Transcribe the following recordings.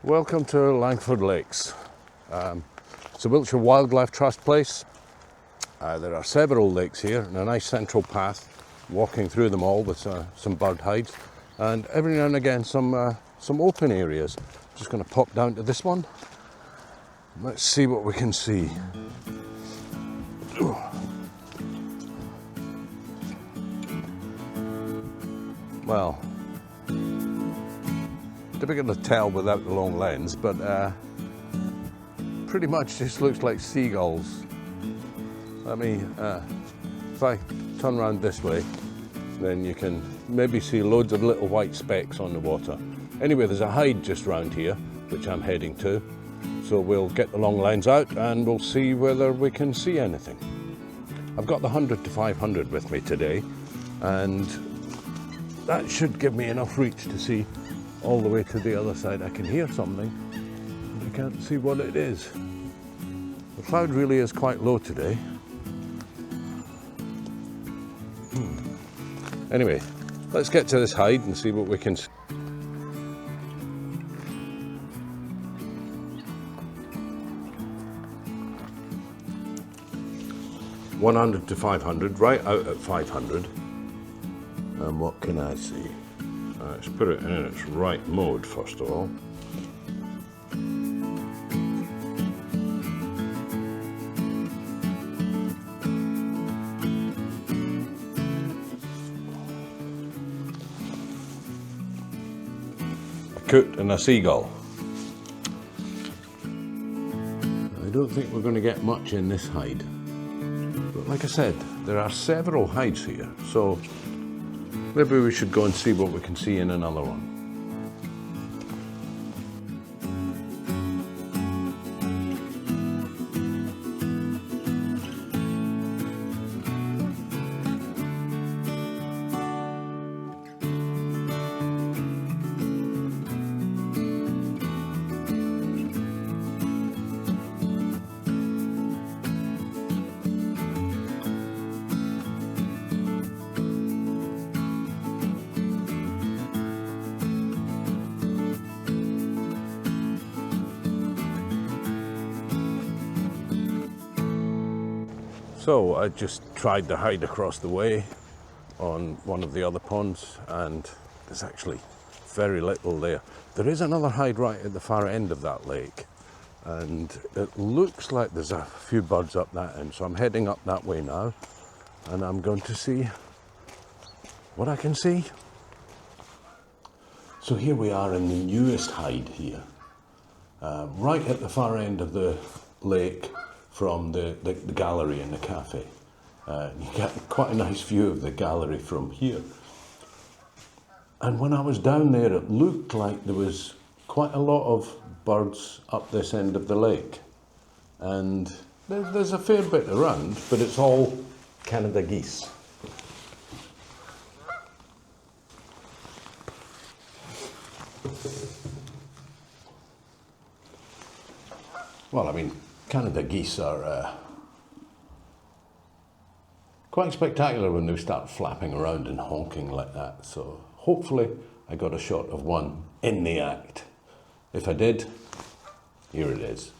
Welcome to Langford Lakes. It's a Wiltshire Wildlife Trust place. There are several lakes here and a nice central path walking through them all with some bird hides, and every now and again some open areas. I'm just going to pop down to this one. Let's see what we can see. Well, difficult to tell without the long lens, but pretty much just looks like seagulls. Let me, if I turn around this way, then you can maybe see loads of little white specks on the water. Anyway, there's a hide just round here, which I'm heading to. So we'll get the long lens out and we'll see whether we can see anything. I've got the 100 to 500 with me today, and that should give me enough reach to see all the way to the other side. I can hear something, but I can't see what it is. The cloud really is quite low today. Anyway, let's get to this hide and see what we can see. $100 to 500, right out at 500. And what can I see? Let's put it in its right mode first of all. A coot and a seagull. I don't think we're going to get much in this hide. But like I said, there are several hides here, so maybe we should go and see what we can see in another one. So I just tried to hide across the way on one of the other ponds, and there's actually very little there. There is another hide right at the far end of that lake, and it looks like there's a few birds up that end. So I'm heading up that way now, and I'm going to see what I can see. So here we are in the newest hide here, right at the far end of the lake, from the gallery and the cafe. You get quite a nice view of the gallery from here. And when I was down there, it looked like there was quite a lot of birds up this end of the lake. And there's a fair bit around, but it's all Canada geese. Well, I mean, Canada geese are quite spectacular when they start flapping around and honking like that. So hopefully I got a shot of one in the act. If I did, here it is.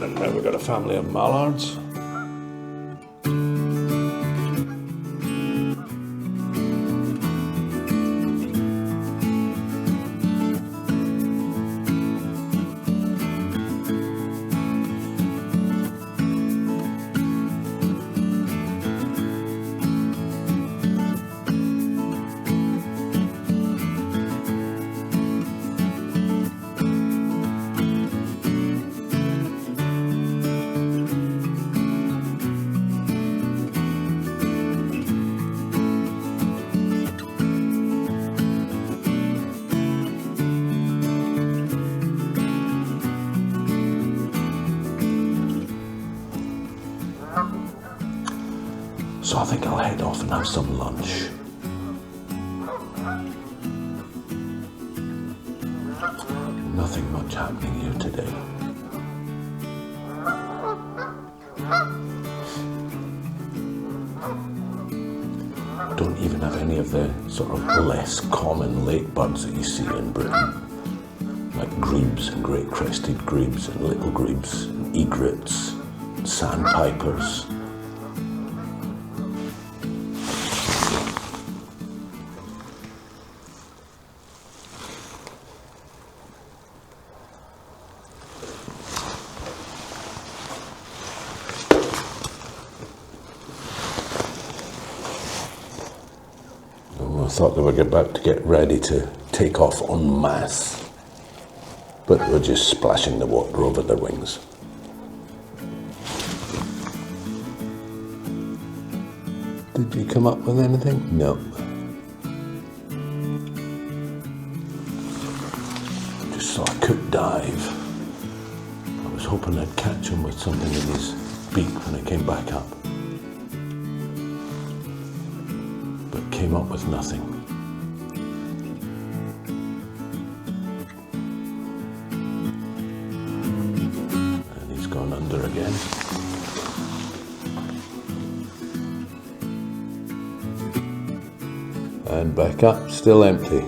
And now we've got a family of mallards. So I think I'll head off and have some lunch. Nothing much happening here today. Don't even have any of the sort of less common lake birds that you see in Britain, like grebes and great crested grebes and little grebes and egrets and sandpipers. I thought they were about to get ready to take off en masse, but they were just splashing the water over their wings. Did you come up with anything? No. Just saw a coot dive. I was hoping I'd catch him with something in his beak when I came back up. Came up with nothing. And he's gone under again. And back up, still empty.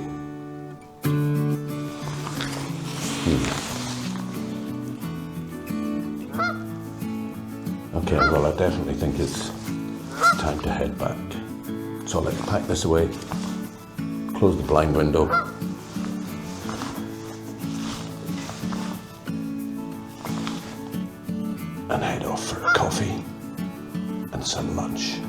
Okay, well I definitely think it's time to head back. So I'll pack this away, close the blind window, and head off for a coffee and some lunch.